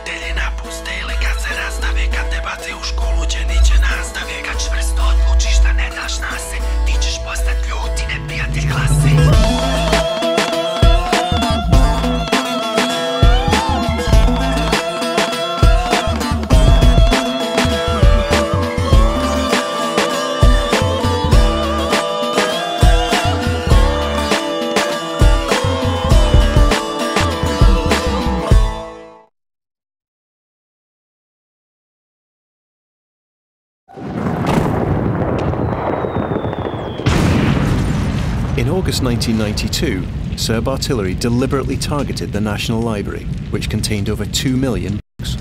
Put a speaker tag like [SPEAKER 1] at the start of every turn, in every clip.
[SPEAKER 1] Roditelji napuste ili kad se rastave, kad te bace u školu, đeniće nastave. Kad čvrsto odlučiš da ne daš nase, ti ćeš postat ljuti neprijatelj klase.
[SPEAKER 2] In August 1992, Serb artillery deliberately targeted the National Library, which contained over 2 million books.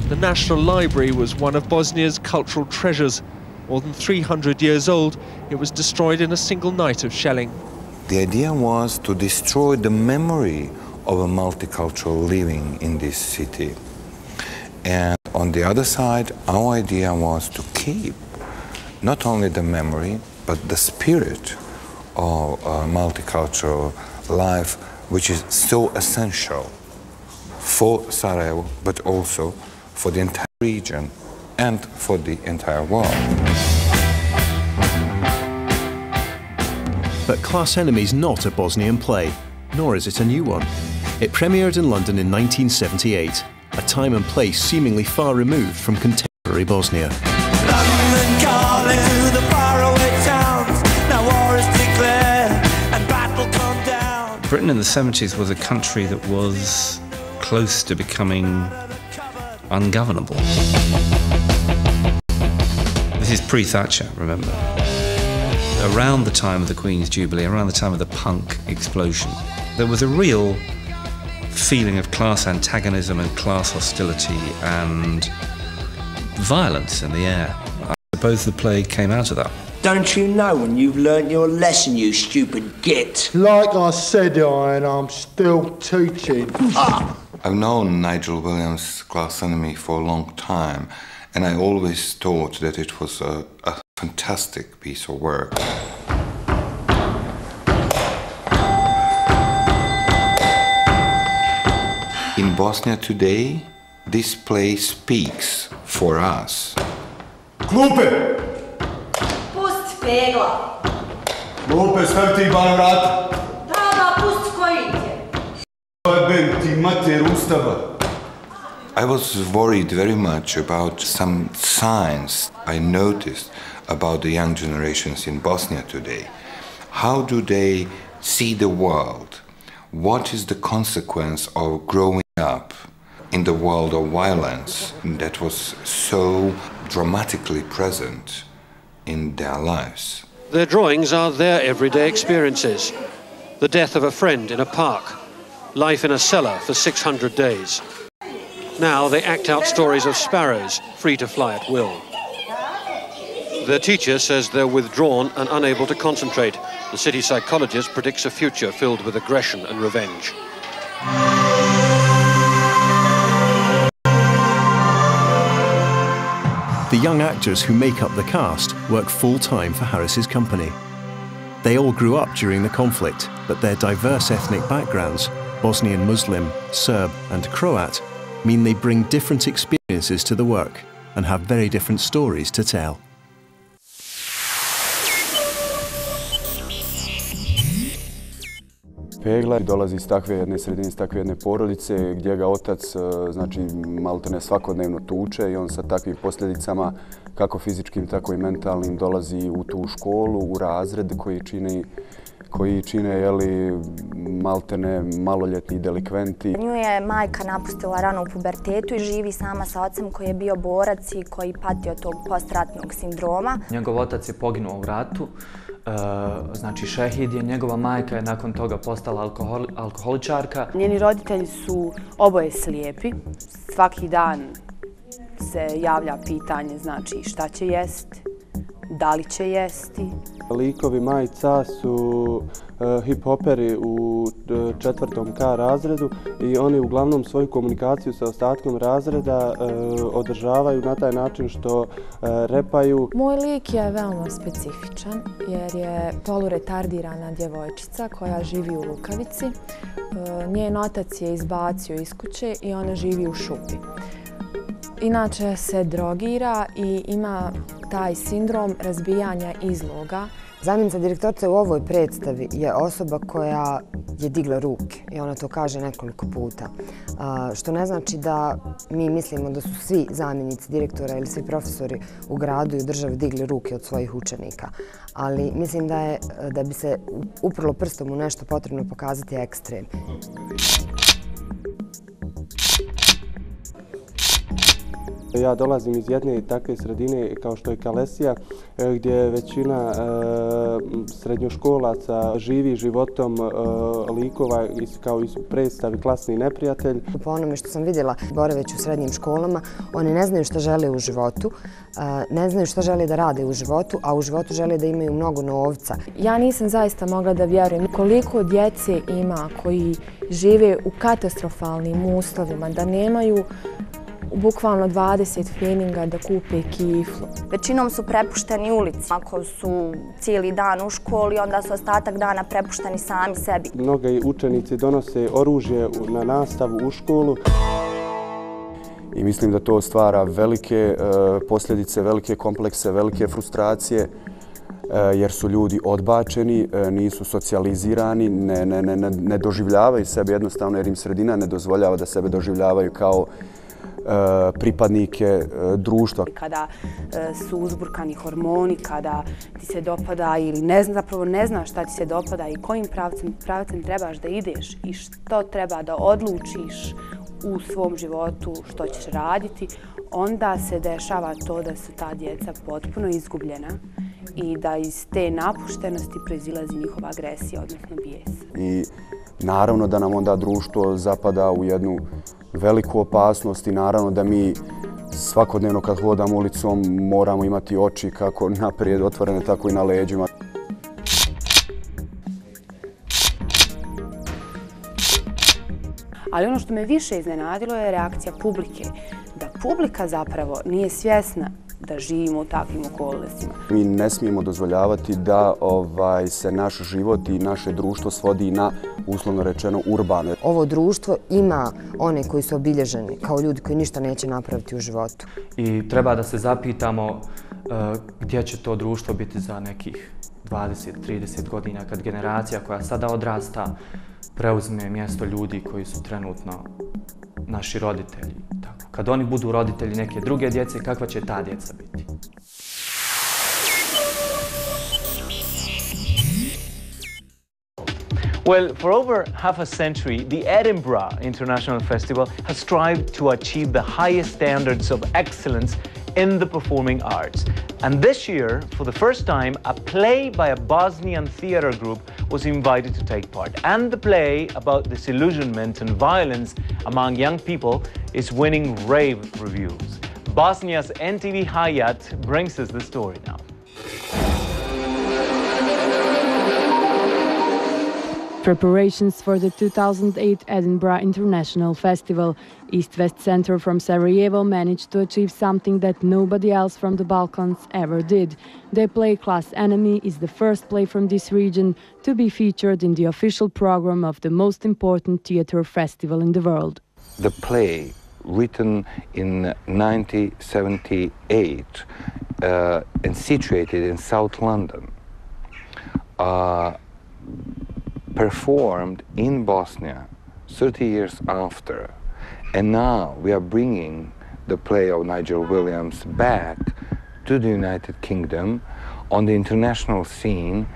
[SPEAKER 3] The National Library was one of Bosnia's cultural treasures. More than 300 years old, it was destroyed in a single night of shelling.
[SPEAKER 4] The idea was to destroy the memory of a multicultural living in this city. And on the other side, our idea was to keep not only the memory, but the spirit of multicultural life, which is so essential for Sarajevo, but also for the entire region and for the entire world.
[SPEAKER 2] But Class Enemy is not a Bosnian play, nor is it a new one. It premiered in London in 1978, a time and place seemingly far removed from contemporary Bosnia.
[SPEAKER 5] Britain in the 70s was a country that was close to becoming ungovernable. This is pre-Thatcher, remember. Around the time of the Queen's Jubilee, around the time of the punk explosion, there was a real feeling of class antagonism and class hostility and violence in the air. I suppose the play came out of that.
[SPEAKER 1] Don't you know when you've learnt your lesson, you stupid git?
[SPEAKER 6] Like I said, Ian, I'm still teaching.
[SPEAKER 4] I've known Nigel Williams' Class Enemy for a long time, and I always thought that it was a fantastic piece of work. In Bosnia today, this play speaks for us.
[SPEAKER 6] Klupe!
[SPEAKER 7] Pegla.
[SPEAKER 6] Lupe, stavi ti ban vrata.
[SPEAKER 7] Da, pusti koji ti je.
[SPEAKER 6] Ti mater ustava.
[SPEAKER 4] I was worried very much about some signs I noticed about the young generations in Bosnia today. How do they see the world? What is the consequence of growing up in the world of violence that was so dramatically present in their lives?
[SPEAKER 8] Their drawings are their everyday experiences. The death of a friend in a park, life in a cellar for 600 days. Now they act out stories of sparrows free to fly at will. Their teacher says they're withdrawn and unable to concentrate. The city psychologist predicts a future filled with aggression and revenge.
[SPEAKER 2] The young actors who make up the cast work full-time for Haris's company. They all grew up during the conflict, but their diverse ethnic backgrounds, Bosnian Muslim, Serb and Croat, mean they bring different experiences to the work and have very different stories to tell.
[SPEAKER 9] Pegla dolazi iz takve jedne sredine, iz takve jedne porodice gdje ga otac znači maltene svakodnevno tuče i on sa takvim posljedicama kako fizičkim tako i mentalnim dolazi u tu školu, u razred koji čine maltene maloljetni delikventi.
[SPEAKER 10] Nju je majka napustila rano u pubertetu i živi sama sa ocem koji je bio borac i koji pati od tog postratnog sindroma.
[SPEAKER 11] Njegov otac je poginuo u ratu, znači šehid je, njegova majka je nakon toga postala alkoholičarka.
[SPEAKER 12] Njeni roditelji su oboje slijepi, svaki dan se javlja pitanje znači šta će jesti, da li će jesti.
[SPEAKER 13] Likovi Majca su hip-hoperi u 4. K razredu i oni uglavnom svoju komunikaciju sa ostatkom razreda održavaju na taj način što repaju.
[SPEAKER 14] Moj lik je veoma specifičan jer je poluretardirana djevojčica koja živi u Lukavici. Njen otac je izbacio iz kuće i ona živi u šupi. inače se drogira i ima taj sindrom razbijanja izloga.
[SPEAKER 15] Zamjenica direktorice u ovoj predstavi je osoba koja je digla ruke i ona to kaže nekoliko puta. Što ne znači da mi mislimo da su svi zamjenici direktora ili svi profesori u gradu i u državi digli ruke od svojih učenika. Ali mislim da bi se uprlo prstom u nešto potrebno pokazati ekstrem.
[SPEAKER 13] Ja dolazim iz jedne takve sredine kao što je Kalesija, gdje većina srednjoškolaca živi životom likova kao i predstavi Klasni neprijatelj.
[SPEAKER 15] Po onome što sam vidjela boraveći u srednjim školama, oni ne znaju šta žele u životu, ne znaju šta žele da rade u životu, a u životu žele da imaju mnogo novca.
[SPEAKER 14] Ja nisam zaista mogla da vjerujem koliko djece ima koji žive u katastrofalnim uslovima, da nemaju bukvalno 20 pfeninga da kupe kiflu.
[SPEAKER 10] Većinom su prepušteni ulici. Ako su cijeli dan u školi, onda su ostatak dana prepušteni sami sebi.
[SPEAKER 13] Mnogi učenici donose oružje na nastavu u školu.
[SPEAKER 9] I mislim da to stvara velike posljedice, velike komplekse, velike frustracije, jer su ljudi odbačeni, nisu socijalizirani, ne doživljavaju sebe jednostavno jer im sredina ne dozvoljava da sebe doživljavaju kao pripadnike društva.
[SPEAKER 12] Kada su uzburkani hormoni, kada ti se dopada ili zapravo ne znaš šta ti se dopada i kojim pravcem trebaš da ideš i što treba da odlučiš u svom životu, što ćeš raditi, onda se dešava to da su ta djeca potpuno izgubljena i da iz te napuštenosti proizilazi njihova agresija, odnosno bijes.
[SPEAKER 9] I naravno da nam onda društvo zapada u jednu veliku opasnost i naravno da mi svakodnevno kad hodamo ulicom moramo imati oči kako naprijed otvorene, tako i na leđima.
[SPEAKER 12] Ali ono što me više iznenadilo je reakcija publike. Da publika zapravo nije svjesna da živimo u takvim okolnostima.
[SPEAKER 9] Mi ne smijemo dozvoljavati da se naš život i naše društvo svodi na, uslovno rečeno, urbano.
[SPEAKER 15] Ovo društvo ima one koji su obilježeni kao ljudi koji ništa neće napraviti u životu.
[SPEAKER 11] I treba da se zapitamo gdje će to društvo biti za nekih 20-30 godina kad generacija koja sada odrasta preuzme mjesto ljudi koji su trenutno naši roditelji. Kad oni budu roditelji neke druge djece, kakva će ta djeca biti?
[SPEAKER 16] Well, for over half a century, the Edinburgh International Festival has strived to achieve the highest standards of excellence in the performing arts. And this year, for the first time, a play by a Bosnian theatre group was invited to take part. And the play about disillusionment and violence among young people is winning rave reviews. Bosnia's NTV Hayat brings us the story now.
[SPEAKER 17] Preparations for the 2008 Edinburgh International Festival. East West Center from Sarajevo managed to achieve something that nobody else from the Balkans ever did. Their play Class Enemy is the first play from this region to be featured in the official program of the most important theater festival in the world.
[SPEAKER 4] The play, written in 1978 and situated in South London, performed in Bosnia 30 years after, and now we are bringing the play of Nigel Williams back to the United Kingdom on the international scene,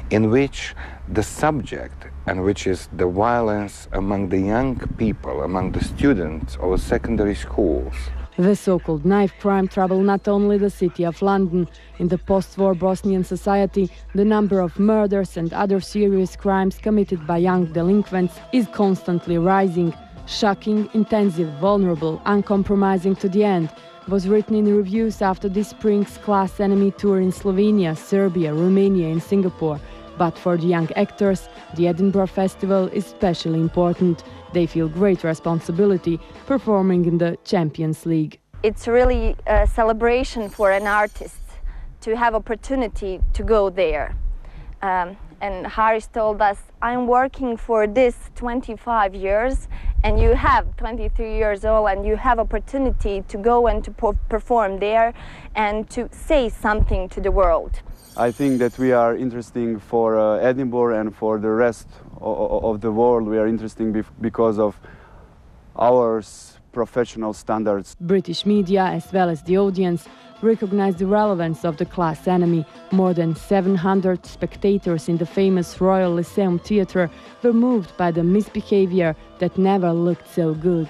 [SPEAKER 4] in which the subject, and which is the violence among the young people, among the students of secondary schools.
[SPEAKER 17] The so-called knife crime troubled not only the city of London. In the post-war Bosnian society, the number of murders and other serious crimes committed by young delinquents is constantly rising. Shocking, intensive, vulnerable, uncompromising to the end was written in reviews after this spring's Class Enemy tour in Slovenia, Serbia, Romania and Singapore. But for the young actors, the Edinburgh Festival is especially important. They feel great responsibility performing in the Champions League.
[SPEAKER 10] It's really a celebration for an artist to have opportunity to go there. And Haris told us, I'm working for this 25 years and you have 23 years old and you have opportunity to go and to perform there and to say something to the world.
[SPEAKER 9] I think that we are interesting for Edinburgh and for the rest of the world. We are interesting because of our professional standards.
[SPEAKER 17] British media, as well as the audience, recognize the relevance of the class enemy. More than 700 spectators in the famous Royal Lyceum Theatre were moved by the misbehavior that never looked so good.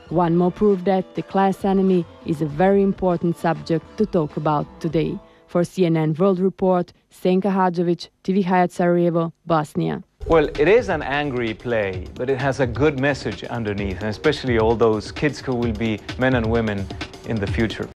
[SPEAKER 17] One more proof that the class enemy is a very important subject to talk about today. For CNN World Report, Senka Hadžović, TV Hayat, Sarajevo, Bosnia.
[SPEAKER 16] Well, it is an angry play, but it has a good message underneath, and especially all those kids who will be men and women in the future.